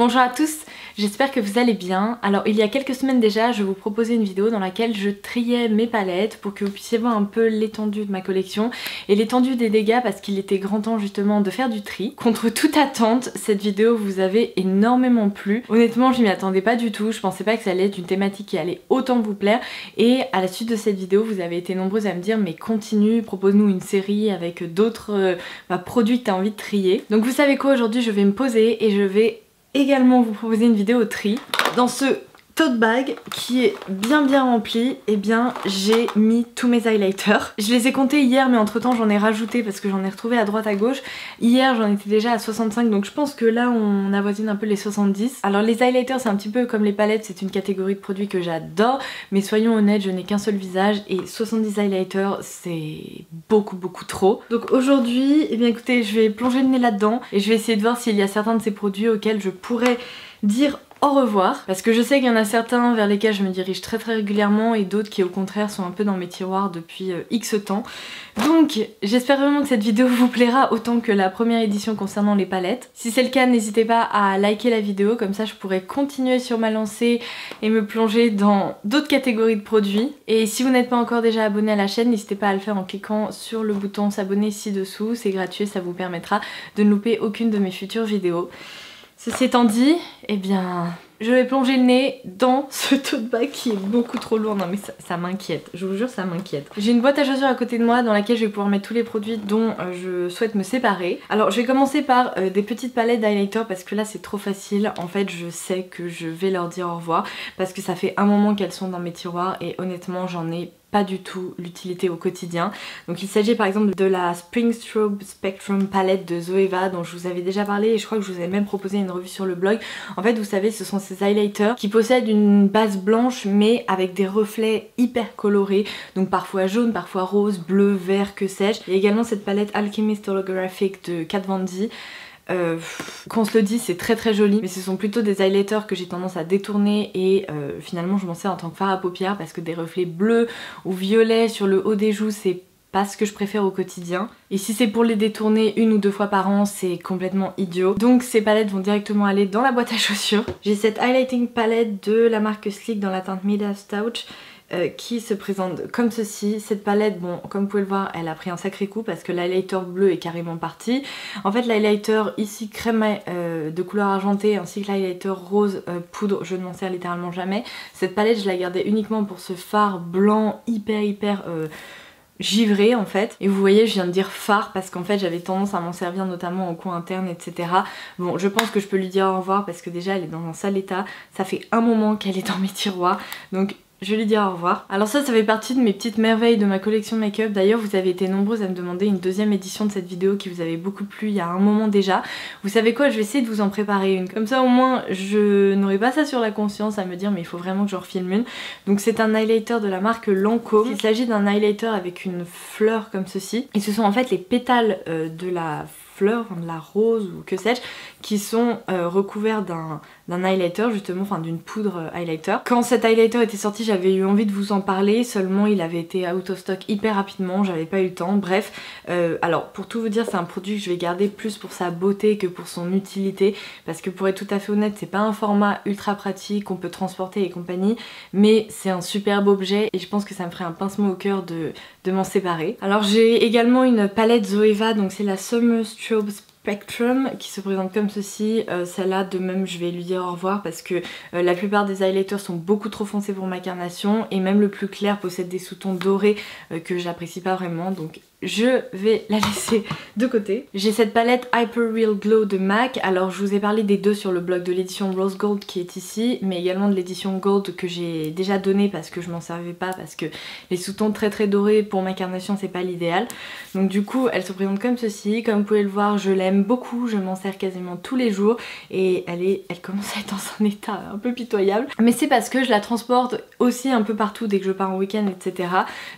Bonjour à tous, j'espère que vous allez bien. Alors il y a quelques semaines déjà, je vous proposais une vidéo dans laquelle je triais mes palettes pour que vous puissiez voir un peu l'étendue de ma collection et l'étendue des dégâts parce qu'il était grand temps justement de faire du tri. Contre toute attente, cette vidéo vous avait énormément plu. Honnêtement, je m'y attendais pas du tout, je pensais pas que ça allait être une thématique qui allait autant vous plaire et à la suite de cette vidéo, vous avez été nombreuses à me dire mais continue, propose-nous une série avec d'autres produits que tu as envie de trier. Donc vous savez quoi, aujourd'hui je vais me poser et je vais également vous proposer une vidéo au tri. Dans ce tote bag qui est bien rempli, eh bien j'ai mis tous mes highlighters. Je les ai comptés hier mais entre temps j'en ai rajouté parce que j'en ai retrouvé à droite à gauche. Hier j'en étais déjà à 65 donc je pense que là on avoisine un peu les 70. Alors les highlighters c'est un petit peu comme les palettes, c'est une catégorie de produits que j'adore mais soyons honnêtes, je n'ai qu'un seul visage et 70 highlighters c'est beaucoup trop. Donc aujourd'hui, eh bien écoutez, je vais plonger le nez là-dedans et je vais essayer de voir s'il y a certains de ces produits auxquels je pourrais dire au revoir, parce que je sais qu'il y en a certains vers lesquels je me dirige très régulièrement et d'autres qui au contraire sont un peu dans mes tiroirs depuis X temps. Donc j'espère vraiment que cette vidéo vous plaira autant que la première édition concernant les palettes. Si c'est le cas, n'hésitez pas à liker la vidéo, comme ça je pourrai continuer sur ma lancée et me plonger dans d'autres catégories de produits. Et si vous n'êtes pas encore déjà abonné à la chaîne, n'hésitez pas à le faire en cliquant sur le bouton s'abonner ci-dessous, c'est gratuit, ça vous permettra de ne louper aucune de mes futures vidéos. Ceci étant dit, eh bien, je vais plonger le nez dans ce tote bag qui est beaucoup trop lourd. Non mais ça m'inquiète, je vous jure ça m'inquiète. J'ai une boîte à chaussures à côté de moi dans laquelle je vais pouvoir mettre tous les produits dont je souhaite me séparer. Alors je vais commencer par des petites palettes d'highlighter parce que là c'est trop facile. En fait je sais que je vais leur dire au revoir parce que ça fait un moment qu'elles sont dans mes tiroirs et honnêtement j'en ai pas du tout l'utilité au quotidien. Donc il s'agit par exemple de la Spring Strobe Spectrum palette de Zoeva dont je vous avais déjà parlé et je crois que je vous avais même proposé une revue sur le blog. En fait vous savez ce sont ces highlighters qui possèdent une base blanche mais avec des reflets hyper colorés, donc parfois jaune, parfois rose, bleu, vert, que sais-je. Il y a également cette palette Alchemist Holographic de Kat Von D. Qu'on se le dit, c'est très joli, mais ce sont plutôt des highlighters que j'ai tendance à détourner et finalement je m'en sers en tant que fard à paupières parce que des reflets bleus ou violets sur le haut des joues c'est pas ce que je préfère au quotidien. Et si c'est pour les détourner une ou deux fois par an, c'est complètement idiot. Donc ces palettes vont directement aller dans la boîte à chaussures. J'ai cette highlighting palette de la marque Sleek dans la teinte Midas Touch. Qui se présente comme ceci. Cette palette, bon comme vous pouvez le voir, elle a pris un sacré coup parce que l'highlighter bleu est carrément parti. En fait l'highlighter ici crème de couleur argentée ainsi que l'highlighter rose poudre, je ne m'en sers littéralement jamais. Cette palette je la gardais uniquement pour ce fard blanc hyper givré en fait. Et vous voyez je viens de dire fard parce qu'en fait j'avais tendance à m'en servir notamment au coin interne etc. Bon je pense que je peux lui dire au revoir parce que déjà elle est dans un sale état. Ça fait un moment qu'elle est dans mes tiroirs donc je vais lui dire au revoir. Alors ça fait partie de mes petites merveilles de ma collection make-up. D'ailleurs vous avez été nombreuses à me demander une deuxième édition de cette vidéo qui vous avait beaucoup plu il y a un moment déjà. Vous savez quoi, je vais essayer de vous en préparer une. Comme ça au moins je n'aurai pas ça sur la conscience à me dire mais il faut vraiment que j'en refilme une. Donc c'est un highlighter de la marque Lancôme. Il s'agit d'un highlighter avec une fleur comme ceci. Et ce sont en fait les pétales de la fleur, enfin de la rose ou que sais-je, qui sont recouverts d'un highlighter justement, enfin d'une poudre highlighter. Quand cet highlighter était sorti j'avais eu envie de vous en parler, seulement il avait été out of stock hyper rapidement, j'avais pas eu le temps, bref. Alors pour tout vous dire c'est un produit que je vais garder plus pour sa beauté que pour son utilité, parce que pour être tout à fait honnête c'est pas un format ultra pratique qu'on peut transporter et compagnie, mais c'est un superbe objet et je pense que ça me ferait un pincement au cœur de m'en séparer. Alors j'ai également une palette Zoeva, donc c'est la Summer Strobe Spectrum qui se présente comme ceci. Celle-là de même je vais lui dire au revoir parce que la plupart des highlighters sont beaucoup trop foncés pour ma carnation et même le plus clair possède des sous-tons dorés que j'apprécie pas vraiment, donc je vais la laisser de côté. J'ai cette palette Hyper Real Glow de MAC. Alors je vous ai parlé des deux sur le blog de l'édition Rose Gold qui est ici, mais également de l'édition Gold que j'ai déjà donné parce que je m'en servais pas, parce que les sous-tons très dorés pour ma carnation c'est pas l'idéal. Donc du coup elle se présente comme ceci. Comme vous pouvez le voir je l'aime beaucoup, je m'en sers quasiment tous les jours et elle commence à être dans un état un peu pitoyable. Mais c'est parce que je la transporte aussi un peu partout dès que je pars en week-end etc.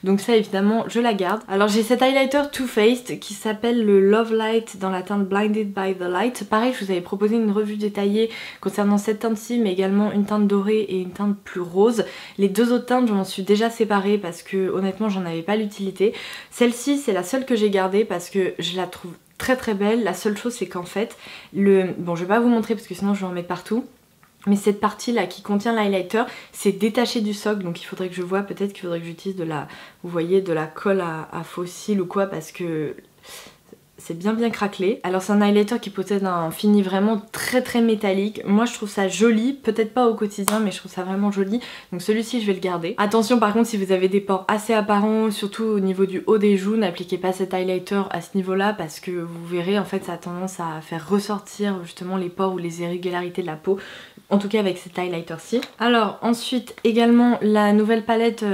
Donc ça évidemment je la garde. Alors j'ai cette highlighter Too Faced qui s'appelle le Love Light dans la teinte Blinded by the Light. Pareil je vous avais proposé une revue détaillée concernant cette teinte-ci mais également une teinte dorée et une teinte plus rose. Les deux autres teintes je m'en suis déjà séparée parce que honnêtement j'en avais pas l'utilité. Celle-ci c'est la seule que j'ai gardée parce que je la trouve très très belle. La seule chose c'est qu'en fait, bon je vais pas vous montrer parce que sinon je vais en mettre partout. Mais cette partie là qui contient l'highlighter, c'est détaché du socle, donc il faudrait que je vois, peut-être qu'il faudrait que j'utilise de la, vous voyez, de la colle à fossiles ou quoi, parce que c'est bien craquelé. Alors c'est un highlighter qui possède un fini vraiment très métallique. Moi je trouve ça joli, peut-être pas au quotidien mais je trouve ça vraiment joli. Donc celui-ci je vais le garder. Attention par contre si vous avez des pores assez apparents, surtout au niveau du haut des joues, n'appliquez pas cet highlighter à ce niveau là parce que vous verrez en fait ça a tendance à faire ressortir justement les pores ou les irrégularités de la peau. En tout cas avec cet highlighter-ci. Alors ensuite également la nouvelle palette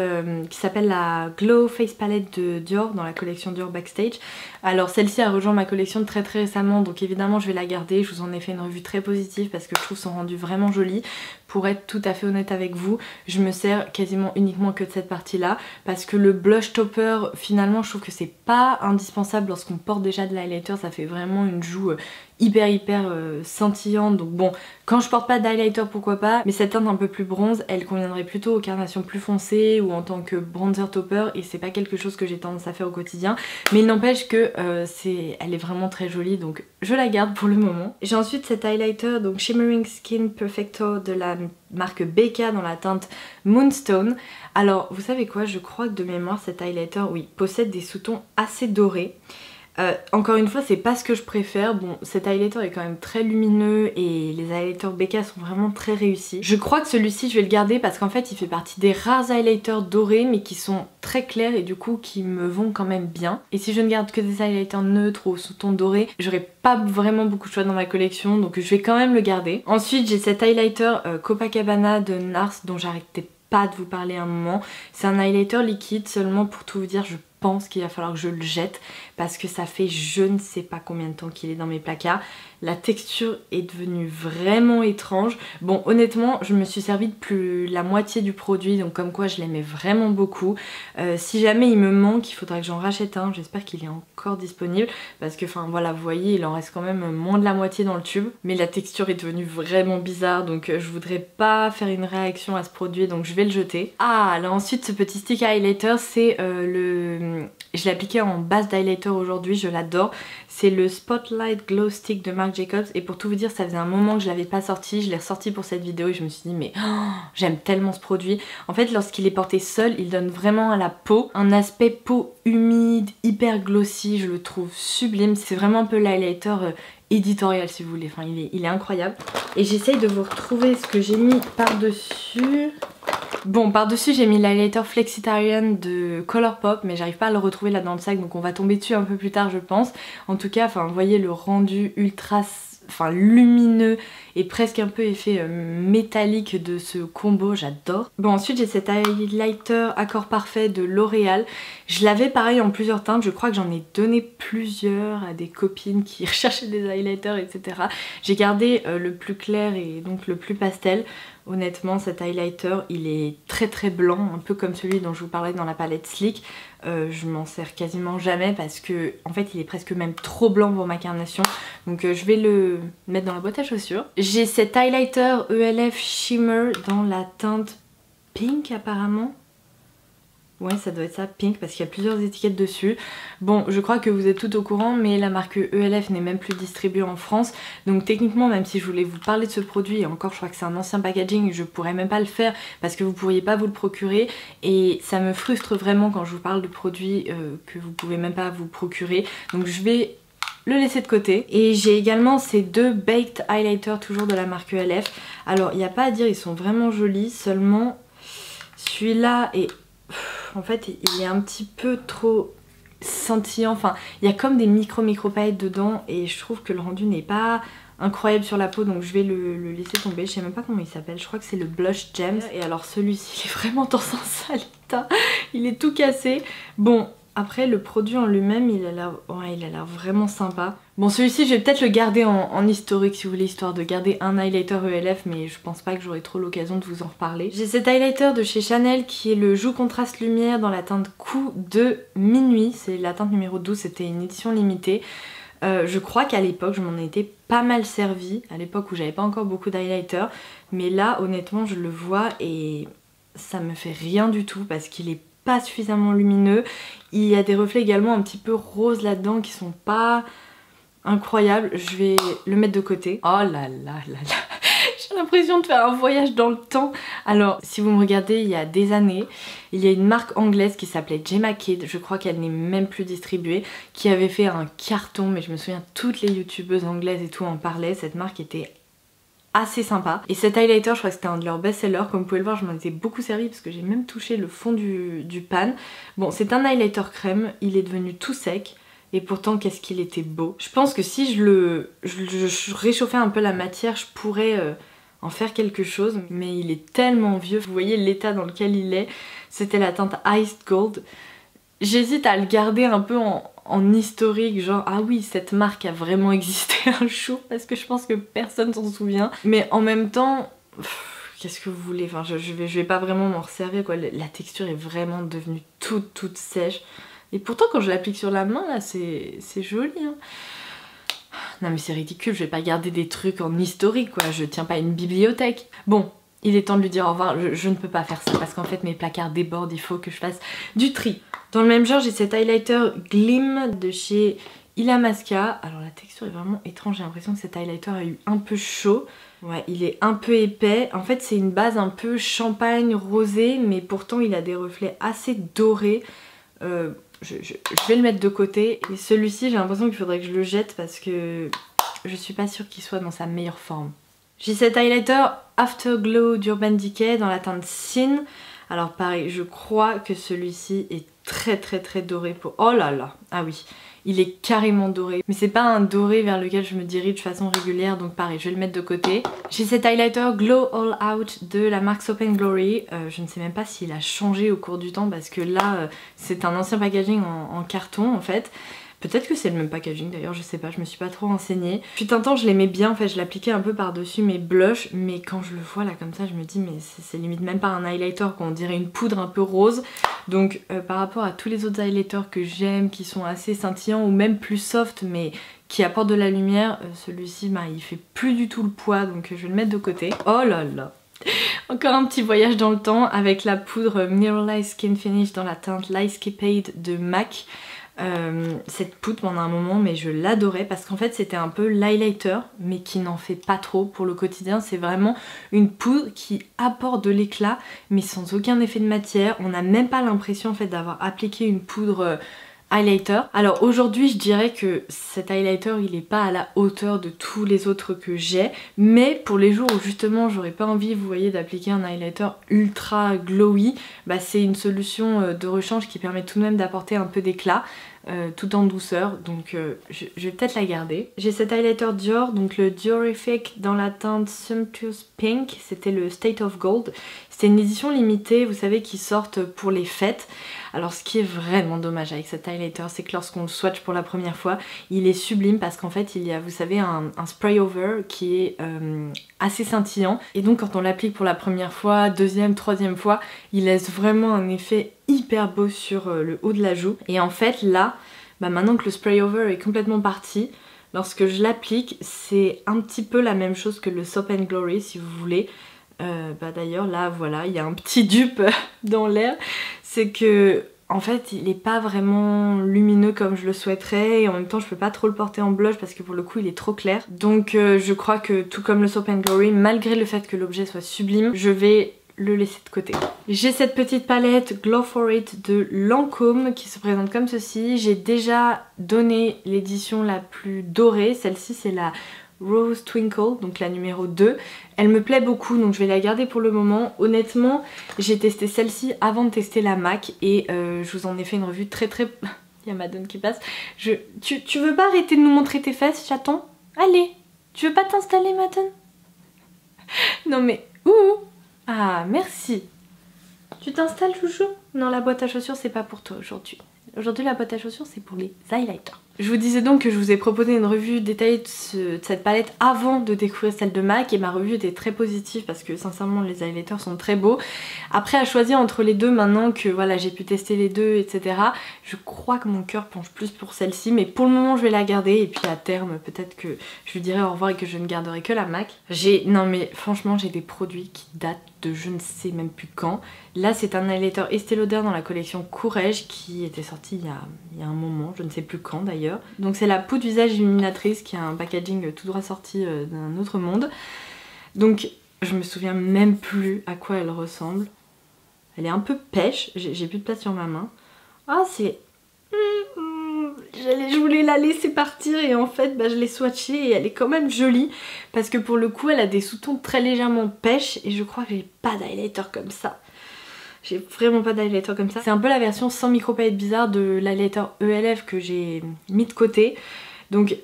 qui s'appelle la Glow Face Palette de Dior dans la collection Dior Backstage. Alors celle-ci a rejoint ma collection très récemment donc évidemment je vais la garder. Je vous en ai fait une revue très positive parce que je trouve son rendu vraiment joli. Pour être tout à fait honnête avec vous, je me sers quasiment uniquement que de cette partie là parce que le blush topper finalement je trouve que c'est pas indispensable lorsqu'on porte déjà de l'highlighter, ça fait vraiment une joue hyper scintillante. Donc bon, quand je porte pas d'highlighter pourquoi pas, mais cette teinte un peu plus bronze elle conviendrait plutôt aux carnations plus foncées ou en tant que bronzer topper et c'est pas quelque chose que j'ai tendance à faire au quotidien, mais il n'empêche que elle est vraiment très jolie donc je la garde pour le moment. J'ai ensuite cet highlighter donc Shimmering Skin Perfecto de la marque Becca dans la teinte Moonstone. Alors vous savez quoi, je crois que de mémoire cet highlighter oui possède des sous-tons assez dorés. Encore une fois c'est pas ce que je préfère, bon cet highlighter est quand même très lumineux et les highlighters Becca sont vraiment très réussis. Je crois que celui-ci je vais le garder parce qu'en fait il fait partie des rares highlighters dorés mais qui sont très clairs et du coup qui me vont quand même bien. Et si je ne garde que des highlighters neutres ou sous-tons dorés, j'aurai pas vraiment beaucoup de choix dans ma collection donc je vais quand même le garder. Ensuite j'ai cet highlighter Copacabana de NARS dont j'arrêtais pas de vous parler un moment. C'est un highlighter liquide seulement pour tout vous dire, je pense qu'il va falloir que je le jette parce que ça fait je ne sais pas combien de temps qu'il est dans mes placards. La texture est devenue vraiment étrange. Bon honnêtement je me suis servi de plus la moitié du produit donc comme quoi je l'aimais vraiment beaucoup. Si jamais il me manque il faudra que j'en rachète un, j'espère qu'il est encore disponible parce que enfin voilà vous voyez il en reste quand même moins de la moitié dans le tube. Mais la texture est devenue vraiment bizarre donc je voudrais pas faire une réaction à ce produit donc je vais le jeter. Ah alors ensuite ce petit stick highlighter c'est je l'ai appliqué en base d'highlighter aujourd'hui, je l'adore. C'est le Spotlight Glow Stick de Marc Jacobs et pour tout vous dire ça faisait un moment que je l'avais pas sorti, je l'ai ressorti pour cette vidéo et je me suis dit mais j'aime tellement ce produit. En fait lorsqu'il est porté seul il donne vraiment à la peau un aspect peau humide, hyper glossy, je le trouve sublime. C'est vraiment un peu l'highlighter éditorial si vous voulez, enfin il est incroyable. Et j'essaye de vous retrouver ce que j'ai mis par-dessus. Bon par dessus j'ai mis l'highlighter Flexitarian de Colourpop mais j'arrive pas à le retrouver là dans le sac donc on va tomber dessus un peu plus tard je pense. En tout cas enfin vous voyez le rendu ultra lumineux et presque un peu effet métallique de ce combo, j'adore. Bon ensuite j'ai cet highlighter Accord Parfait de L'Oréal. Je l'avais pareil en plusieurs teintes, je crois que j'en ai donné plusieurs à des copines qui recherchaient des highlighters etc. J'ai gardé le plus clair et donc le plus pastel. Honnêtement cet highlighter il est très blanc, un peu comme celui dont je vous parlais dans la palette Sleek. Je m'en sers quasiment jamais parce que en fait il est presque même trop blanc pour ma carnation. Donc je vais le mettre dans la boîte à chaussures. J'ai cet highlighter ELF Shimmer dans la teinte Pink apparemment. Ouais ça doit être ça, Pink, parce qu'il y a plusieurs étiquettes dessus. Bon je crois que vous êtes tout au courant mais la marque ELF n'est même plus distribuée en France. Donc techniquement même si je voulais vous parler de ce produit, et encore je crois que c'est un ancien packaging, je pourrais même pas le faire parce que vous pourriez pas vous le procurer. Et ça me frustre vraiment quand je vous parle de produits que vous pouvez même pas vous procurer. Donc je vais le laisser de côté. Et j'ai également ces deux Baked Highlighters toujours de la marque ELF. Alors il n'y a pas à dire, ils sont vraiment jolis, seulement celui-là est... En fait il est un petit peu trop scintillant, enfin il y a comme des micro paillettes dedans et je trouve que le rendu n'est pas incroyable sur la peau donc je vais le laisser tomber. Je sais même pas comment il s'appelle, je crois que c'est le Blush Gems. Et alors celui-ci il est vraiment dans un sale état, il est tout cassé. Bon après le produit en lui-même il a l'air vraiment sympa. Bon celui-ci je vais peut-être le garder en historique si vous voulez, histoire de garder un highlighter ELF mais je pense pas que j'aurai trop l'occasion de vous en reparler. J'ai cet highlighter de chez Chanel qui est le Joue Contraste Lumière dans la teinte Coup de Minuit. C'est la teinte numéro 12, c'était une édition limitée. Je crois qu'à l'époque je m'en étais pas mal servi, à l'époque où j'avais pas encore beaucoup d'highlighter. Mais là honnêtement je le vois et ça me fait rien du tout parce qu'il est pas suffisamment lumineux. Il y a des reflets également un petit peu roses là-dedans qui sont pas incroyable. Je vais le mettre de côté. Oh là là là là. J'ai l'impression de faire un voyage dans le temps. Alors, si vous me regardez il y a des années, il y a une marque anglaise qui s'appelait Gemma Kid, je crois qu'elle n'est même plus distribuée, qui avait fait un carton, mais je me souviens, toutes les youtubeuses anglaises et tout en parlaient. Cette marque était assez sympa. Et cet highlighter, je crois que c'était un de leurs best-sellers. Comme vous pouvez le voir, je m'en étais beaucoup servi parce que j'ai même touché le fond du pan. Bon, c'est un highlighter crème, il est devenu tout sec. Et pourtant, qu'est-ce qu'il était beau. Je pense que si je réchauffais un peu la matière, je pourrais en faire quelque chose. Mais il est tellement vieux. Vous voyez l'état dans lequel il est. C'était la teinte Iced Gold. J'hésite à le garder un peu en historique, genre ah oui, cette marque a vraiment existé un jour, parce que je pense que personne s'en souvient. Mais en même temps, qu'est-ce que vous voulez, enfin je vais pas vraiment m'en resservir quoi. La texture est vraiment devenue toute sèche. Et pourtant quand je l'applique sur la main là, c'est joli hein. Non mais c'est ridicule, je vais pas garder des trucs en historique quoi, je tiens pas à une bibliothèque. Bon, il est temps de lui dire au revoir, je ne peux pas faire ça parce qu'en fait mes placards débordent, il faut que je fasse du tri. Dans le même genre j'ai cet highlighter Glim de chez Illamasqua. Alors la texture est vraiment étrange, j'ai l'impression que cet highlighter a eu un peu chaud. Ouais, il est un peu épais. En fait c'est une base un peu champagne rosé, mais pourtant il a des reflets assez dorés. Je vais le mettre de côté. Et celui-ci j'ai l'impression qu'il faudrait que je le jette parce que je suis pas sûre qu'il soit dans sa meilleure forme. J'ai cet highlighter Afterglow d'Urban Decay dans la teinte Sin. Alors pareil, je crois que celui-ci est très doré pour... Oh là là, ah oui, il est carrément doré. Mais c'est pas un doré vers lequel je me dirige de façon régulière, donc pareil, je vais le mettre de côté. J'ai cet highlighter Glow All Out de la marque Soap & Glory. Je ne sais même pas s'il a changé au cours du temps parce que là, c'est un ancien packaging en carton en fait. Peut-être que c'est le même packaging d'ailleurs, je sais pas, je me suis pas trop renseignée. Puis un temps je l'aimais bien, en fait je l'appliquais un peu par-dessus mes blushs, mais quand je le vois là comme ça je me dis mais c'est limite même pas un highlighter, qu'on dirait une poudre un peu rose. Donc par rapport à tous les autres highlighters que j'aime, qui sont assez scintillants ou même plus soft mais qui apportent de la lumière, celui-ci bah, il fait plus du tout le poids, donc je vais le mettre de côté. Oh là là. Encore un petit voyage dans le temps avec la poudre Mineralized Skin Finish dans la teinte Lightscapade de MAC. Cette poudre pendant un moment mais je l'adorais parce qu'en fait c'était un peu l'highlighter mais qui n'en fait pas trop pour le quotidien. C'est vraiment une poudre qui apporte de l'éclat mais sans aucun effet de matière. On n'a même pas l'impression en fait d'avoir appliqué une poudre highlighter. Alors aujourd'hui je dirais que cet highlighter il est pas à la hauteur de tous les autres que j'ai, mais pour les jours où justement j'aurais pas envie, vous voyez, d'appliquer un highlighter ultra glowy, bah c'est une solution de rechange qui permet tout de même d'apporter un peu d'éclat tout en douceur, donc je vais peut-être la garder. J'ai cet highlighter Dior, donc le Diorific dans la teinte Sumptuous Pink, c'était le State of Gold. C'était une édition limitée, vous savez, qui sortent pour les fêtes. Alors ce qui est vraiment dommage avec cet highlighter, c'est que lorsqu'on le swatch pour la première fois, il est sublime parce qu'en fait il y a, vous savez, un spray over qui est assez scintillant. Et donc quand on l'applique pour la première fois, deuxième, troisième fois, il laisse vraiment un effet hyper beau sur le haut de la joue. Et en fait là, bah maintenant que le spray over est complètement parti, lorsque je l'applique, c'est un petit peu la même chose que le Soap & Glory si vous voulez. Bah d'ailleurs là voilà, il y a un petit dupe dans l'air, c'est que en fait il est pas vraiment lumineux comme je le souhaiterais et en même temps je peux pas trop le porter en blush parce que pour le coup il est trop clair. Donc je crois que tout comme le Soap & Glory, malgré le fait que l'objet soit sublime, je vais le laisser de côté. J'ai cette petite palette Glow For It de Lancôme qui se présente comme ceci. J'ai déjà donné l'édition la plus dorée, celle-ci c'est la Rose Twinkle, donc la numéro 2. Elle me plaît beaucoup donc je vais la garder pour le moment. Honnêtement j'ai testé celle-ci avant de tester la MAC et je vous en ai fait une revue très... Il y a Madone qui passe. Tu veux pas arrêter de nous montrer tes fesses, chaton? Allez, tu veux pas t'installer, Madone? Non mais... Ouh. Ah merci. Tu t'installes, chouchou? Non, la boîte à chaussures c'est pas pour toi aujourd'hui. Aujourd'hui la boîte à chaussures c'est pour les highlighters. Je vous disais donc que je vous ai proposé une revue détaillée de cette palette avant de découvrir celle de MAC et ma revue était très positive parce que sincèrement les highlighters sont très beaux. Après à choisir entre les deux maintenant que voilà j'ai pu tester les deux etc, je crois que mon cœur penche plus pour celle-ci mais pour le moment je vais la garder et puis à terme peut-être que je lui dirai au revoir et que je ne garderai que la MAC. Non mais franchement j'ai des produits qui datent de je ne sais même plus quand. Là c'est un highlighter Estée Lauder dans la collection Courrèges qui était sorti il y a un moment, je ne sais plus quand d'ailleurs. Donc c'est la poudre visage illuminatrice qui a un packaging tout droit sorti d'un autre monde. Donc je me souviens même plus à quoi elle ressemble. Elle est un peu pêche, j'ai plus de place sur ma main. Ah c'est... Je voulais la laisser partir et en fait je l'ai swatchée et elle est quand même jolie parce que pour le coup elle a des sous-tons très légèrement pêche et je crois que j'ai pas d'highlighter comme ça. J'ai vraiment pas d'highlighter comme ça. C'est un peu la version sans micro-paillettes bizarre de l'highlighter ELF que j'ai mis de côté. Donc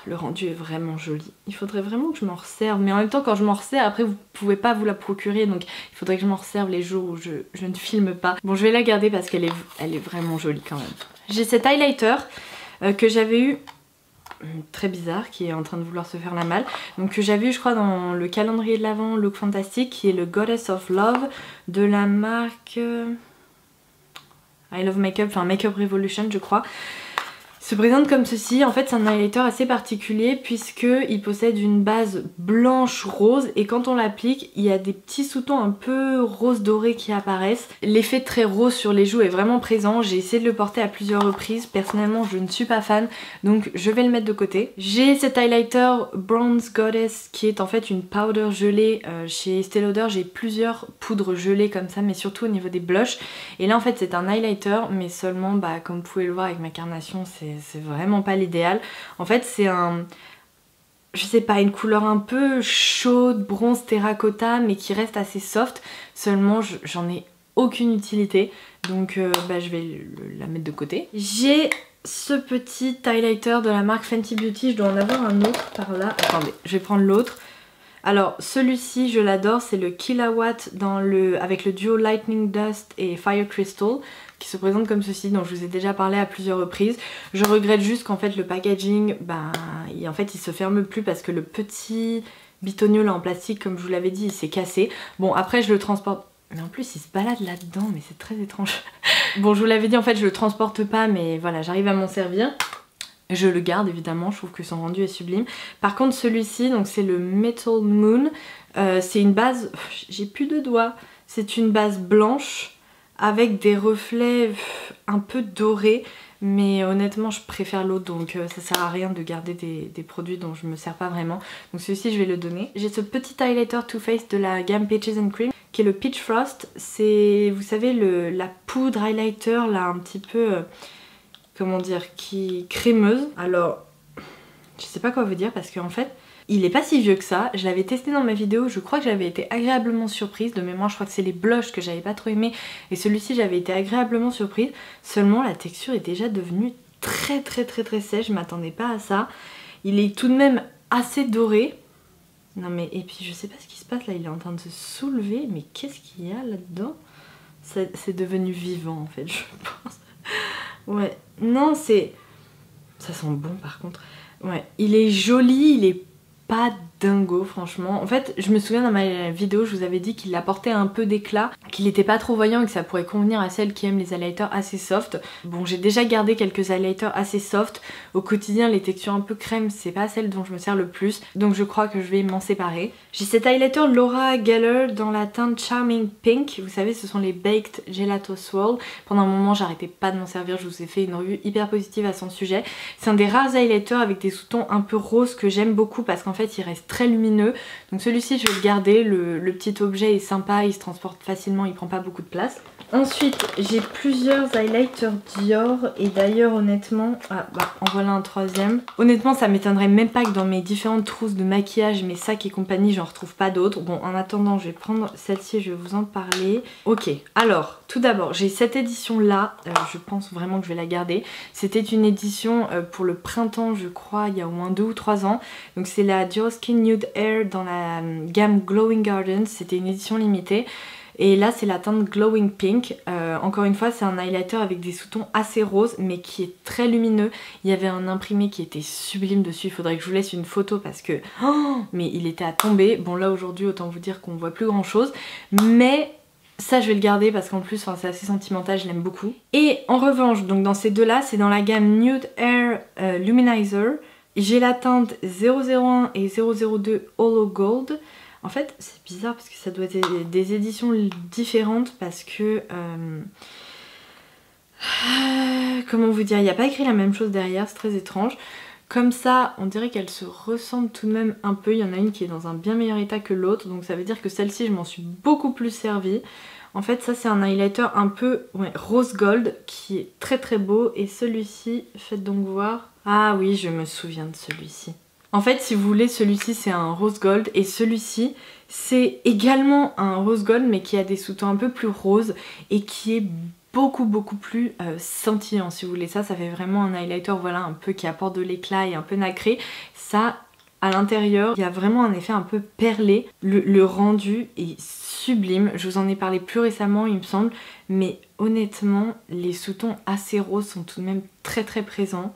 le rendu est vraiment joli. Il faudrait vraiment que je m'en resserve. Mais en même temps quand je m'en resserve, après vous pouvez pas vous la procurer. Donc il faudrait que je m'en resserve les jours où je ne filme pas. Bon je vais la garder parce qu'elle est vraiment jolie quand même. J'ai cet highlighter que j'avais eu, très bizarre, qui est en train de vouloir se faire la malle. Donc que j'avais eu je crois dans le calendrier de l'Avent Look Fantastic, qui est le Goddess of Love de la marque I Love Makeup, enfin Makeup Revolution je crois. Se présente comme ceci. En fait c'est un highlighter assez particulier puisque il possède une base blanche rose et quand on l'applique il y a des petits sous-tons un peu rose doré qui apparaissent. L'effet très rose sur les joues est vraiment présent. J'ai essayé de le porter à plusieurs reprises. Personnellement je ne suis pas fan donc je vais le mettre de côté. J'ai cet highlighter Bronze Goddess qui est en fait une powder gelée. Chez Estée Lauder j'ai plusieurs poudres gelées comme ça mais surtout au niveau des blushs. Et là en fait c'est un highlighter mais seulement comme vous pouvez le voir avec ma carnation c'est vraiment pas l'idéal. En fait c'est un, je sais pas, une couleur un peu chaude, bronze terracotta mais qui reste assez soft. Seulement j'en ai aucune utilité donc je vais la mettre de côté. J'ai ce petit highlighter de la marque Fenty Beauty, je dois en avoir un autre par là. Attendez, je vais prendre l'autre. Alors celui-ci je l'adore, c'est le Killawatt avec le duo Lightning Dust et Fire Crystal qui se présente comme ceci, dont je vous ai déjà parlé à plusieurs reprises. Je regrette juste qu'en fait le packaging, en fait il se ferme plus parce que le petit bitonio là en plastique comme je vous l'avais dit il s'est cassé. Bon après je le transporte, mais en plus il se balade là-dedans mais c'est très étrange. Bon je vous l'avais dit en fait je le transporte pas mais voilà j'arrive à m'en servir. Je le garde évidemment, je trouve que son rendu est sublime. Par contre celui-ci, donc c'est le Metal Moon, c'est une base, j'ai plus de doigts, c'est une base blanche avec des reflets un peu dorés. Mais honnêtement je préfère l'autre donc ça sert à rien de garder des produits dont je me sers pas vraiment. Donc celui-ci je vais le donner. J'ai ce petit highlighter Too Faced de la gamme Peaches and Cream qui est le Peach Frost. C'est, vous savez, la poudre highlighter là un petit peu... comment dire, qui crémeuse. Alors je sais pas quoi vous dire parce qu'en fait il est pas si vieux que ça. Je l'avais testé dans ma vidéo, je crois que j'avais été agréablement surprise. De mémoire je crois que c'est les blushs que j'avais pas trop aimé et celui-ci j'avais été agréablement surprise. Seulement la texture est déjà devenue très sèche, je m'attendais pas à ça. Il est tout de même assez doré. Non mais et puis je sais pas ce qui se passe là, il est en train de se soulever mais qu'est-ce qu'il y a là-dedans? C'est devenu vivant en fait je pense. Ouais, non c'est... ça sent bon par contre. Ouais, il est joli, il est pas dingo franchement. En fait je me souviens dans ma vidéo je vous avais dit qu'il apportait un peu d'éclat, qu'il était pas trop voyant et que ça pourrait convenir à celles qui aiment les highlighters assez soft. Bon j'ai déjà gardé quelques highlighters assez soft. Au quotidien les textures un peu crème c'est pas celle dont je me sers le plus. Donc je crois que je vais m'en séparer. J'ai cet highlighter Laura Geller dans la teinte Charming Pink. Vous savez ce sont les Baked Gelato Swirl. Pendant un moment j'arrêtais pas de m'en servir, je vous ai fait une revue hyper positive à son sujet. C'est un des rares highlighters avec des sous-tons un peu roses que j'aime beaucoup parce qu'en fait il reste très lumineux. Donc celui-ci je vais le garder, le petit objet est sympa, il se transporte facilement, il prend pas beaucoup de place. Ensuite j'ai plusieurs highlighters Dior et d'ailleurs honnêtement, en voilà un troisième. Honnêtement ça m'étonnerait même pas que dans mes différentes trousses de maquillage, mes sacs et compagnie j'en retrouve pas d'autres. Bon en attendant je vais prendre celle-ci, je vais vous en parler. Ok, alors tout d'abord j'ai cette édition là, je pense vraiment que je vais la garder. C'était une édition pour le printemps je crois il y a au moins 2 ou 3 ans. Donc c'est la Dior Skin Nude Air dans la gamme Glowing Gardens, c'était une édition limitée. Et là c'est la teinte Glowing Pink. Encore une fois c'est un highlighter avec des sous-tons assez roses mais qui est très lumineux. Il y avait un imprimé qui était sublime dessus, il faudrait que je vous laisse une photo parce que... mais il était à tomber. Bon là aujourd'hui autant vous dire qu'on voit plus grand chose. Mais ça je vais le garder parce qu'en plus c'est assez sentimental, je l'aime beaucoup. Et en revanche donc dans ces deux là c'est dans la gamme Nude Air Luminizer. J'ai la teinte 001 et 002 Hollow Gold. En fait c'est bizarre parce que ça doit être des éditions différentes parce que... comment vous dire, il n'y a pas écrit la même chose derrière, c'est très étrange. Comme ça, on dirait qu'elles se ressemblent tout de même un peu. Il y en a une qui est dans un bien meilleur état que l'autre, donc ça veut dire que celle-ci, je m'en suis beaucoup plus servie. En fait, ça c'est un highlighter un peu rose gold qui est très très beau. Et celui-ci, faites donc voir. Ah oui, je me souviens de celui-ci. En fait, si vous voulez, celui-ci c'est un rose gold et celui-ci c'est également un rose gold mais qui a des sous-tons un peu plus roses et qui est beaucoup plus scintillant si vous voulez. Ça fait vraiment un highlighter, voilà, un peu qui apporte de l'éclat et un peu nacré. Ça, à l'intérieur, il y a vraiment un effet un peu perlé. Le rendu est sublime. Je vous en ai parlé plus récemment, il me semble. Mais honnêtement, les sous-tons assez roses sont tout de même très présents.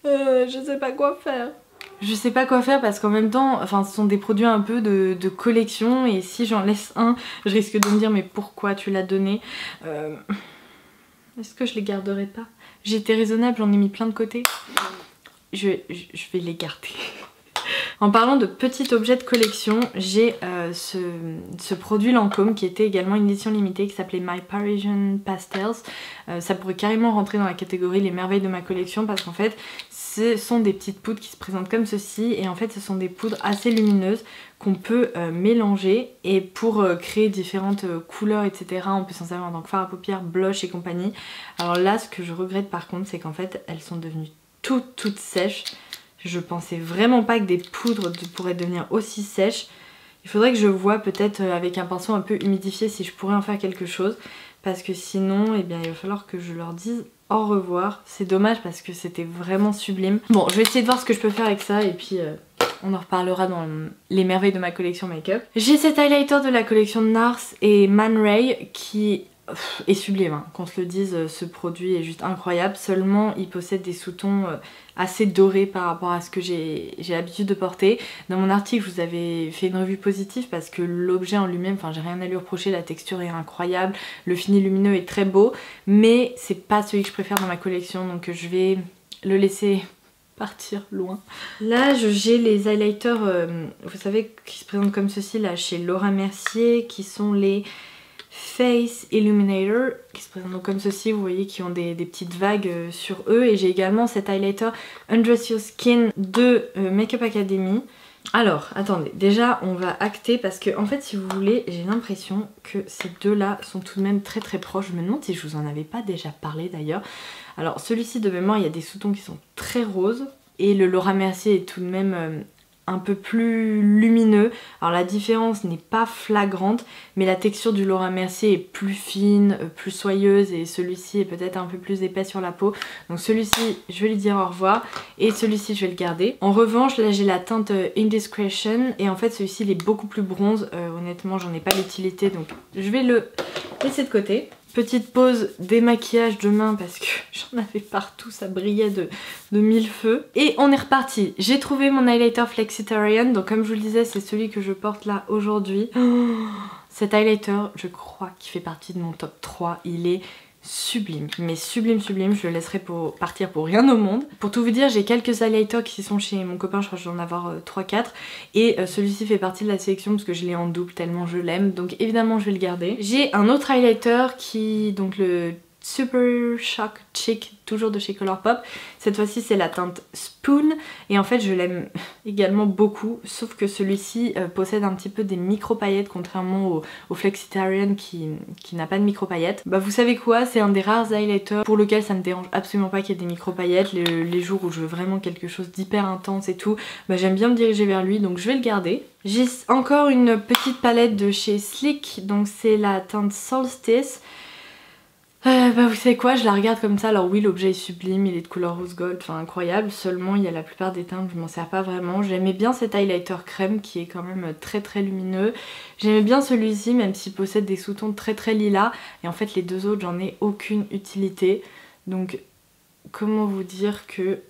Je sais pas quoi faire. Je sais pas quoi faire parce qu'en même temps, enfin ce sont des produits un peu de collection et si j'en laisse un, je risque de me dire mais pourquoi tu l'as donné Est-ce que je les garderai pas? J'ai été raisonnable, j'en ai mis plein de côté. Je vais les garder. En parlant de petits objets de collection, j'ai ce produit Lancôme qui était également une édition limitée qui s'appelait My Parisian Pastels. Ça pourrait carrément rentrer dans la catégorie les merveilles de ma collection parce qu'en fait ce sont des petites poudres qui se présentent comme ceci et en fait ce sont des poudres assez lumineuses qu'on peut mélanger et pour créer différentes couleurs etc. On peut s'en servir en tant que fard à paupières, blush et compagnie. Alors là ce que je regrette par contre c'est qu'en fait elles sont devenues toutes sèches. Je pensais vraiment pas que des poudres pourraient devenir aussi sèches. Il faudrait que je voie peut-être avec un pinceau un peu humidifié si je pourrais en faire quelque chose. Parce que sinon, eh bien, il va falloir que je leur dise au revoir. C'est dommage parce que c'était vraiment sublime. Bon, je vais essayer de voir ce que je peux faire avec ça et puis on en reparlera dans les merveilles de ma collection make-up. J'ai cet highlighter de la collection NARS et Man Ray qui est sublime, hein. Qu'on se le dise, ce produit est juste incroyable. Seulement, il possède des sous-tons assez dorés par rapport à ce que j'ai l'habitude de porter. Dans mon article, je vous avais fait une revue positive parce que l'objet en lui-même, enfin j'ai rien à lui reprocher, la texture est incroyable, le fini lumineux est très beau, mais c'est pas celui que je préfère dans ma collection, donc je vais le laisser partir loin. Là j'ai les highlighters, vous savez, qui se présentent comme ceci là chez Laura Mercier, qui sont les Face Illuminator, qui se présentent donc comme ceci, vous voyez, qui ont des petites vagues sur eux. Et j'ai également cet highlighter Undress Your Skin de Makeup Academy. Alors, attendez, déjà on va acter parce que en fait si vous voulez, j'ai l'impression que ces deux là sont tout de même très proches. Je me demande si je vous en avais pas déjà parlé d'ailleurs. Alors celui-ci de mémoire, il y a des sous-tons qui sont très roses et le Laura Mercier est tout de même un peu plus lumineux. Alors la différence n'est pas flagrante, mais la texture du Laura Mercier est plus fine, plus soyeuse, et celui-ci est peut-être un peu plus épais sur la peau. Donc celui-ci, je vais lui dire au revoir, et celui-ci je vais le garder. En revanche, là j'ai la teinte Indiscretion, et en fait celui-ci il est beaucoup plus bronze. Honnêtement j'en ai pas l'utilité, donc je vais le laisser de côté. Petite pause démaquillage de main parce que j'en avais partout, ça brillait de mille feux. Et on est reparti. J'ai trouvé mon highlighter Flexitarian, donc comme je vous le disais, c'est celui que je porte là aujourd'hui. Oh, cet highlighter, je crois qu'il fait partie de mon top 3. Il est sublime, mais sublime, je le laisserai partir pour rien au monde. Pour tout vous dire, j'ai quelques highlighters qui sont chez mon copain, je crois que je dois en avoir 3-4, et celui-ci fait partie de la sélection parce que je l'ai en double tellement je l'aime, donc évidemment je vais le garder. J'ai un autre highlighter qui, donc le Super Shock Chic, toujours de chez Colourpop. Cette fois-ci c'est la teinte Spoon et en fait je l'aime également beaucoup, sauf que celui-ci possède un petit peu des micro paillettes contrairement au Flexitarian qui n'a pas de micro paillettes. Bah vous savez quoi, c'est un des rares highlighters pour lequel ça me dérange absolument pas qu'il y ait des micro paillettes. Les jours où je veux vraiment quelque chose d'hyper intense et tout, bah j'aime bien me diriger vers lui, donc je vais le garder. J'ai encore une petite palette de chez Sleek, donc c'est la teinte Solstice. Bah vous savez quoi, je la regarde comme ça. Alors oui, l'objet est sublime, il est de couleur rose gold, enfin incroyable, seulement il y a la plupart des teintes, je m'en sers pas vraiment. J'aimais bien cet highlighter crème qui est quand même très lumineux. J'aimais bien celui-ci même s'il possède des sous-tons très lilas, et en fait les deux autres j'en ai aucune utilité. Donc comment vous dire que...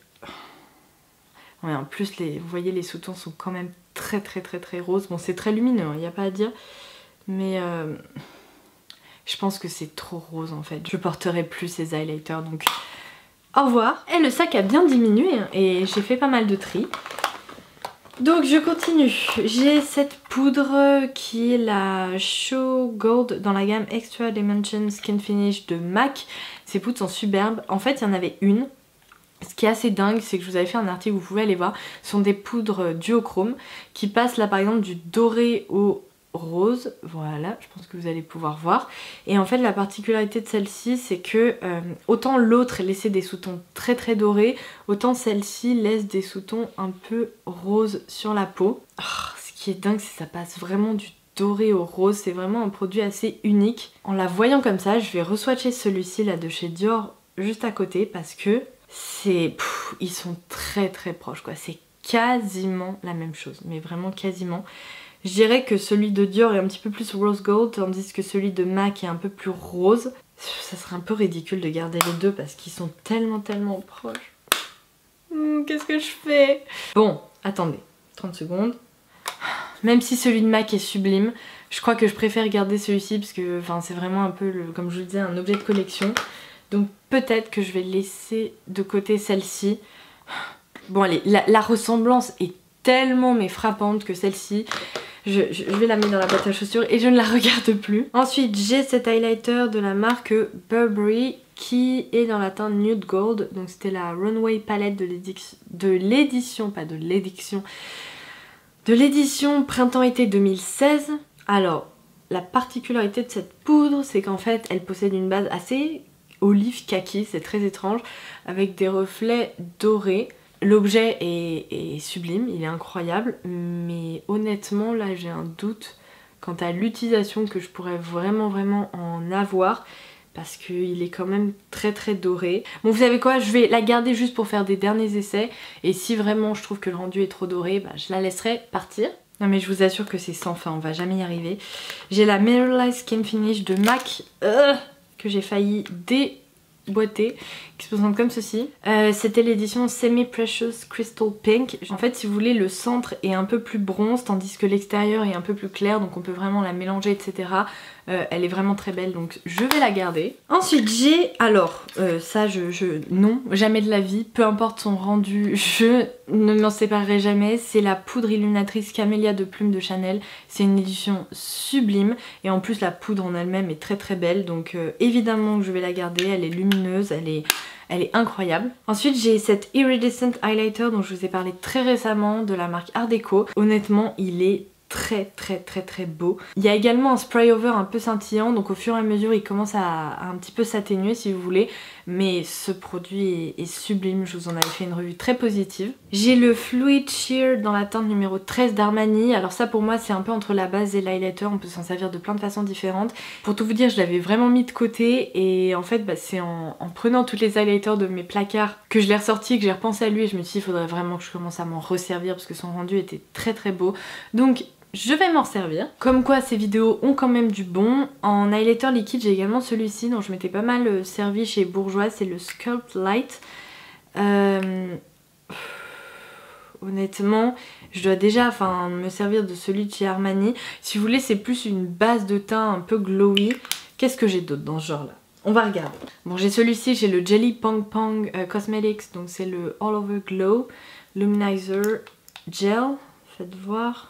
Ouais, en plus vous voyez les sous-tons sont quand même très roses. Bon c'est très lumineux, il n'y a pas à dire, mais... je pense que c'est trop rose en fait. Je porterai plus ces highlighters, donc au revoir. Et le sac a bien diminué hein, et j'ai fait pas mal de tri. Donc je continue, j'ai cette poudre qui est la Show Gold dans la gamme Extra Dimension Skin Finish de MAC. Ces poudres sont superbes, en fait il y en avait une. Ce qui est assez dingue, c'est que je vous avais fait un article, vous pouvez aller voir. Ce sont des poudres duochrome qui passent là par exemple du doré au rose. Voilà, je pense que vous allez pouvoir voir. Et en fait la particularité de celle-ci, c'est que autant l'autre laissait des sous-tons très très dorés, autant celle-ci laisse des sous-tons un peu rose sur la peau. Oh, ce qui est dingue, c'est que ça passe vraiment du doré au rose. C'est vraiment un produit assez unique. En la voyant comme ça, je vais re-swatcher celui-ci là de chez Dior juste à côté parce que ils sont très très proches quoi, c'est quasiment la même chose, mais vraiment quasiment. Je dirais que celui de Dior est un petit peu plus rose gold, tandis que celui de MAC est un peu plus rose. Ça serait un peu ridicule de garder les deux parce qu'ils sont tellement proches. Qu'est-ce que je fais? Bon, attendez, 30 secondes. Même si celui de MAC est sublime, je crois que je préfère garder celui-ci parce que c'est vraiment un peu, comme je vous le disais, un objet de collection. Donc peut-être que je vais laisser de côté celle-ci. Bon allez, la ressemblance est tellement frappante que celle-ci, je vais la mettre dans la boîte à chaussures et je ne la regarde plus. Ensuite j'ai cet highlighter de la marque Burberry qui est dans la teinte Nude Gold. Donc c'était la Runway Palette de l'édition printemps-été 2016. Alors la particularité de cette poudre, c'est qu'en fait elle possède une base assez olive kaki, c'est très étrange, avec des reflets dorés. L'objet est sublime, il est incroyable, mais honnêtement là j'ai un doute quant à l'utilisation que je pourrais vraiment en avoir, parce qu'il est quand même très doré. Bon, vous savez quoi, je vais la garder juste pour faire des derniers essais, et si vraiment je trouve que le rendu est trop doré, je la laisserai partir. Non mais je vous assure que c'est sans fin, on va jamais y arriver. J'ai la Mineralized Skin Finish de MAC, que j'ai failli déboîter, qui se présente comme ceci. C'était l'édition Semi Precious Crystal Pink. En fait, si vous voulez, le centre est un peu plus bronze, tandis que l'extérieur est un peu plus clair, donc on peut vraiment la mélanger, etc. Elle est vraiment très belle, donc je vais la garder. Ensuite j'ai, alors ça non, jamais de la vie, peu importe son rendu, je ne m'en séparerai jamais. C'est la poudre illuminatrice Camélia de Plume de Chanel. C'est une édition sublime et en plus la poudre en elle-même est très belle, donc évidemment que je vais la garder. Elle est lumineuse, elle est incroyable. Ensuite j'ai cet Iridescent Highlighter dont je vous ai parlé très récemment, de la marque Art Deco. Honnêtement il est très beau. Il y a également un spray over un peu scintillant, donc au fur et à mesure il commence à un petit peu s'atténuer si vous voulez, mais ce produit est sublime, je vous en avais fait une revue très positive. J'ai le Fluid Sheer dans la teinte numéro 13 d'Armani. Alors ça pour moi c'est un peu entre la base et l'highlighter, on peut s'en servir de plein de façons différentes. Pour tout vous dire, je l'avais vraiment mis de côté et en fait c'est en prenant tous les highlighters de mes placards que je l'ai ressorti, que j'ai repensé à lui et je me suis dit il faudrait vraiment que je commence à m'en resservir parce que son rendu était très beau. Donc je vais m'en servir. Comme quoi ces vidéos ont quand même du bon. En highlighter liquide j'ai également celui-ci dont je m'étais pas mal servi chez Bourjois, c'est le Sculpt Light. Honnêtement je dois déjà me servir de celui de chez Armani. Si vous voulez c'est plus une base de teint un peu glowy. Qu'est-ce que j'ai d'autre dans ce genre là? On va regarder. Bon j'ai celui-ci, j'ai le Jelly Pong Pong Cosmetics, donc c'est le All Over Glow Luminizer Gel. Faites voir.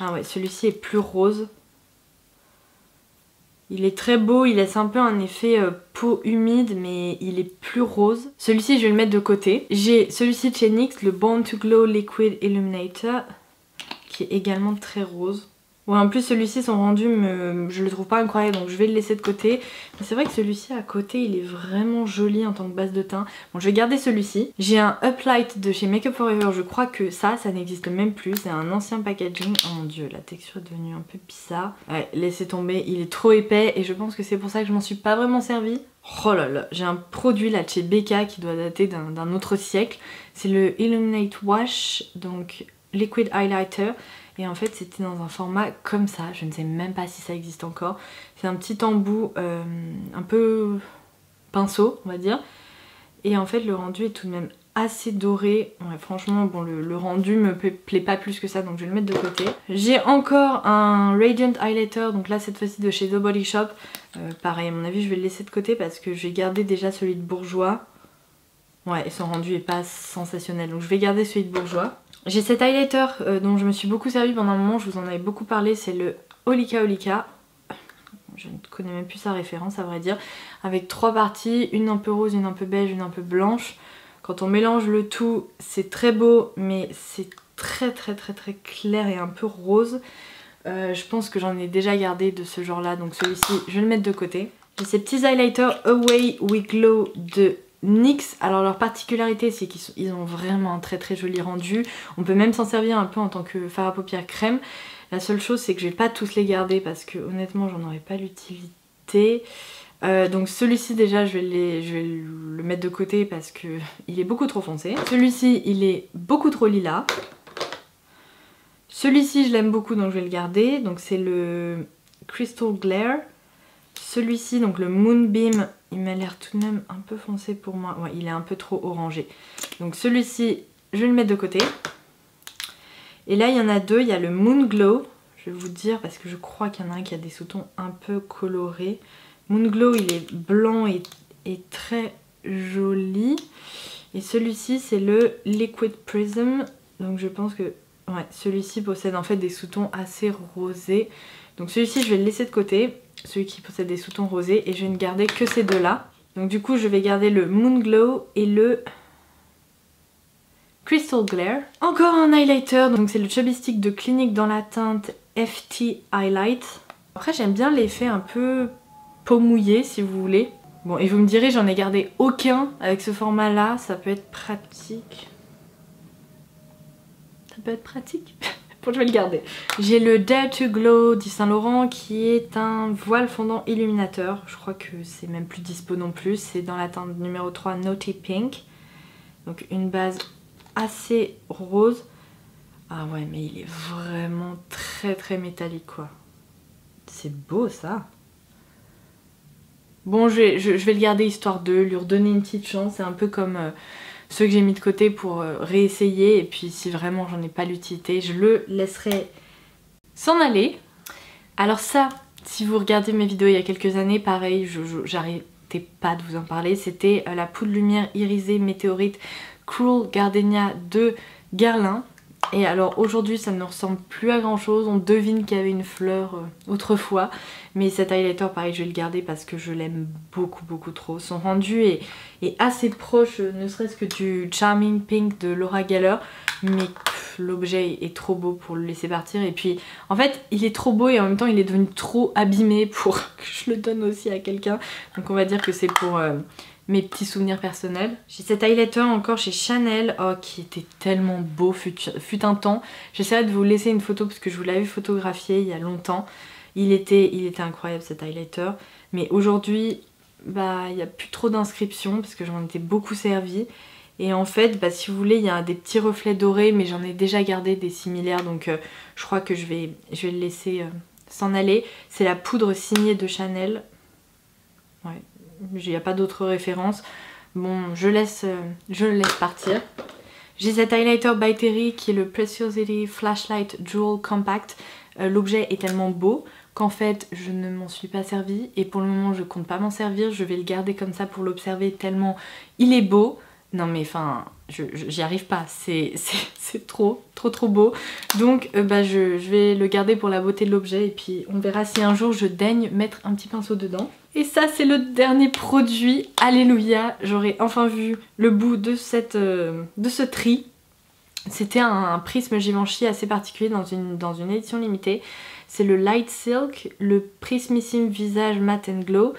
Ah ouais, celui-ci est plus rose. Il est très beau, il laisse un peu un effet peau humide, mais il est plus rose. Celui-ci, je vais le mettre de côté. J'ai celui-ci de chez NYX, le Born to Glow Liquid Illuminator, qui est également très rose. Ouais, en plus celui-ci, son rendu, je le trouve pas incroyable, donc je vais le laisser de côté. Mais c'est vrai que celui-ci à côté, il est vraiment joli en tant que base de teint. Bon, je vais garder celui-ci. J'ai un Uplight de chez Make Up For Ever, je crois que ça n'existe même plus. C'est un ancien packaging. Oh mon dieu, la texture est devenue un peu bizarre. Ouais, laissez tomber, il est trop épais et je pense que c'est pour ça que je m'en suis pas vraiment servie. Oh là là, j'ai un produit là de chez Becca qui doit dater d'un autre siècle. C'est le Illuminate Wash, donc Liquid Highlighter. Et en fait c'était dans un format comme ça, je ne sais même pas si ça existe encore. C'est un petit embout un peu pinceau on va dire. Et en fait le rendu est tout de même assez doré. Ouais, franchement bon le rendu me plaît pas plus que ça, donc je vais le mettre de côté. J'ai encore un Radiant Highlighter, donc là cette fois-ci de chez The Body Shop. Pareil à mon avis je vais le laisser de côté parce que j'ai gardé déjà celui de Bourjois. Ouais, et son rendu est pas sensationnel, donc je vais garder celui de Bourjois. J'ai cet highlighter dont je me suis beaucoup servi pendant un moment, je vous en avais beaucoup parlé, c'est le Holika Holika. Je ne connais même plus sa référence à vrai dire. Avec 3 parties, une un peu rose, une un peu beige, une un peu blanche. Quand on mélange le tout, c'est très beau, mais c'est très clair et un peu rose. Je pense que j'en ai déjà gardé de ce genre là, donc celui-ci je vais le mettre de côté. J'ai ces petits highlighters Away We Glow de NYX. Alors leur particularité c'est qu'ils ont vraiment un très joli rendu. On peut même s'en servir un peu en tant que fard à paupières crème. La seule chose c'est que je vais pas tous les garder parce que honnêtement j'en aurais pas l'utilité. Donc celui-ci déjà je vais le mettre de côté parce que il est beaucoup trop foncé. Celui-ci il est beaucoup trop lilas. Celui-ci je l'aime beaucoup donc je vais le garder. Donc c'est le Crystal Glare. Celui-ci donc le Moonbeam il m'a l'air tout de même un peu foncé pour moi. Ouais il est un peu trop orangé. Donc celui-ci je vais le mettre de côté. Et là il y en a deux, il y a le Moon Glow. Je vais vous dire parce que je crois qu'il y en a un qui a des sous-tons un peu colorés. Moon Glow il est blanc et très joli. Et celui-ci c'est le Liquid Prism. Donc je pense que ouais, celui-ci possède en fait des sous-tons assez rosés. Donc celui-ci je vais le laisser de côté. Celui qui possède des sous-tons rosés. Et je vais ne garder que ces deux là. Donc du coup je vais garder le Moon Glow et le Crystal Glare. Encore un highlighter. Donc c'est le Chubby Stick de Clinique dans la teinte FT Highlight. Après j'aime bien l'effet un peu peau mouillée si vous voulez. Bon et vous me direz j'en ai gardé aucun avec ce format là, ça peut être pratique. Ça peut être pratique. Bon je vais le garder. J'ai le Dare to Glow d'Yves Saint Laurent qui est un voile fondant illuminateur. Je crois que c'est même plus dispo non plus. C'est dans la teinte numéro 3 Naughty Pink. Donc une base assez rose. Ah ouais mais il est vraiment très métallique quoi. C'est beau ça. Bon, je vais le garder histoire de lui redonner une petite chance. C'est un peu comme ceux que j'ai mis de côté pour réessayer. Et puis si vraiment j'en ai pas l'utilité, je le laisserai s'en aller. Alors ça, si vous regardez mes vidéos il y a quelques années, pareil, j'arrêtais pas de vous en parler. C'était la poudre lumière irisée météorite Cruel Gardenia de Guerlain. Et alors aujourd'hui ça ne ressemble plus à grand chose, on devine qu'il y avait une fleur autrefois. Mais cet highlighter pareil je vais le garder parce que je l'aime beaucoup trop. Son rendu est assez proche ne serait-ce que du Charming Pink de Laura Geller. Mais l'objet est trop beau pour le laisser partir. Et puis en fait il est trop beau et en même temps il est devenu trop abîmé pour que je le donne aussi à quelqu'un. Donc on va dire que c'est pour... mes petits souvenirs personnels. J'ai cet highlighter encore chez Chanel qui était tellement beau fut un temps. J'essaierai de vous laisser une photo parce que je vous l'avais photographié il y a longtemps. Il était incroyable cet highlighter. Mais aujourd'hui, bah il n'y a plus trop d'inscriptions parce que j'en étais beaucoup servi. Et en fait, bah, si vous voulez, il y a des petits reflets dorés mais j'en ai déjà gardé des similaires donc je crois que je vais le laisser s'en aller. C'est la poudre signée de Chanel. Ouais. Il n'y a pas d'autres références. Bon, je le laisse partir. J'ai cet highlighter by Terry qui est le Preciosity Flashlight Jewel Compact. L'objet est tellement beau qu'en fait je ne m'en suis pas servie. Et pour le moment je compte pas m'en servir. Je vais le garder comme ça pour l'observer tellement il est beau. Non mais enfin, j'y arrive pas, c'est trop beau. Donc je vais le garder pour la beauté de l'objet et puis on verra si un jour je daigne mettre un petit pinceau dedans. Et ça c'est le dernier produit, alléluia, j'aurais enfin vu le bout de ce tri. C'était un prisme Givenchy assez particulier dans une édition limitée. C'est le Light Silk, le Prismissime Visage Matte and Glow.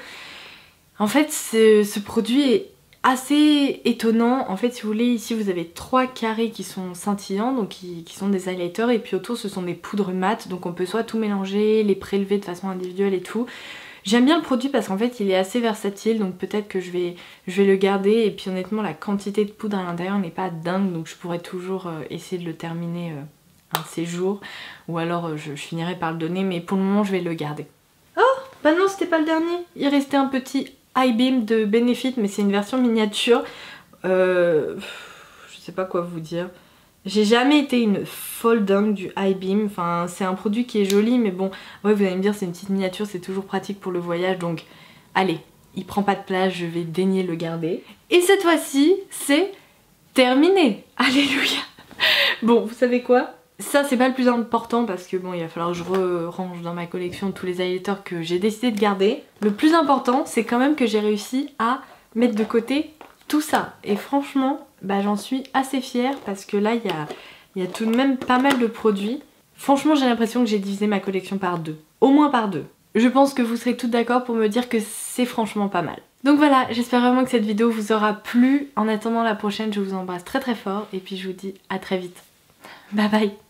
En fait ce produit est assez étonnant. En fait si vous voulez ici vous avez 3 carrés qui sont scintillants donc qui sont des highlighters et puis autour ce sont des poudres mates donc on peut soit tout mélanger, les prélever de façon individuelle et tout. J'aime bien le produit parce qu'en fait il est assez versatile donc peut-être que je vais le garder et puis honnêtement la quantité de poudre à l'intérieur n'est pas dingue donc je pourrais toujours essayer de le terminer un de ces jours ou alors je finirai par le donner mais pour le moment je vais le garder. Oh bah non c'était pas le dernier, il restait un petit Eye Beam de Benefit mais c'est une version miniature. Je sais pas quoi vous dire. J'ai jamais été une folle dingue du Eye Beam. Enfin c'est un produit qui est joli mais bon ouais vous allez me dire c'est une petite miniature, c'est toujours pratique pour le voyage donc allez, il prend pas de place, je vais daigner le garder. Et cette fois-ci c'est terminé. Alléluia. Bon, vous savez quoi? Ça c'est pas le plus important parce que bon, il va falloir que je range dans ma collection tous les highlighters que j'ai décidé de garder. Le plus important, c'est quand même que j'ai réussi à mettre de côté tout ça. Et franchement, bah, j'en suis assez fière parce que là, il y a tout de même pas mal de produits. Franchement, j'ai l'impression que j'ai divisé ma collection par deux. Au moins par deux. Je pense que vous serez toutes d'accord pour me dire que c'est franchement pas mal. Donc voilà, j'espère vraiment que cette vidéo vous aura plu. En attendant la prochaine, je vous embrasse très très fort et puis je vous dis à très vite. Bye bye.